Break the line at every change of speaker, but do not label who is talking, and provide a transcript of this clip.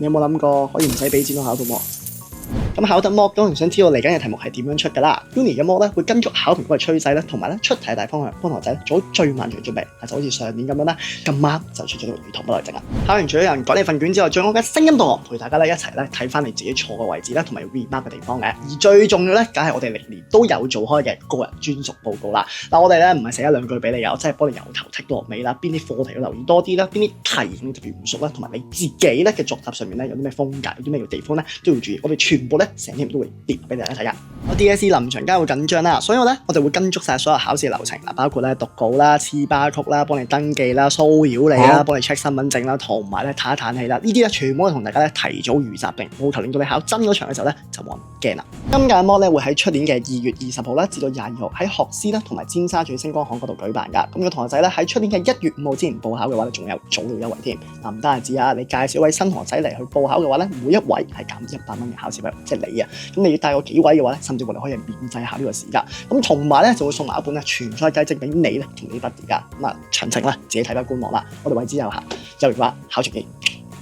你有冇諗過可以唔使俾錢都考到模？咁考得 mock 當然想知道嚟緊嘅題目係點樣出㗎啦。Uni 嘅 mock 咧會跟足考評嗰個趨勢咧，同埋咧出題大方向，幫同學仔咧做好最漫長準備。就好似上年咁樣啦，咁啱就出咗個如圖不來證啦。考完除咗有人改你份卷之外，仲有我嘅聲音導航陪大家咧一齊咧睇翻你自己錯嘅位置啦，同埋 remark 嘅地方嘅。而最重要咧，梗係我哋歷年都有做開嘅個人專屬報告啦。嗱，我哋咧唔係寫一兩句俾你有，即係幫你由頭剔到落尾啦。邊啲課題要留意多啲啦，邊啲題你特別唔熟啦，同埋你自己咧嘅作答上面咧有啲咩風格，有啲咩地方咧都要注意。我哋全部咧成篇都會跌俾大家睇噶。我 DSE 臨場梗係會緊張啦，所以我哋會跟足晒所有考試流程啦，包括咧讀稿啦、黐巴曲啦、幫你登記啦、騷擾你啦、幫你 check 身份證啦，同埋咧嘆一嘆氣啦，呢啲咧全部都同大家咧提早預習定，務求令到你考真嗰場嘅時候咧就冇人驚啦。今屆 mock 咧會喺出年嘅2月20號啦至到22號喺學師啦同埋尖沙咀星光行嗰度舉辦噶。咁個同學仔咧喺出年嘅1月5號之前報考嘅話咧，仲有早鳥優惠添。嗱，唔單止啊，你介紹一位新同學仔嚟去報考嘅話咧，每一位係減100蚊嘅考試費，即係你啊。咁你要帶個幾位嘅話咧，甚至乎你可以免費考呢個試噶。咁同埋咧就會送埋一本咧全賽計證俾你咧同你 buddy 噶。咁啊詳情咧自己睇翻官網啦。我哋位置有限，有嘅話考全機。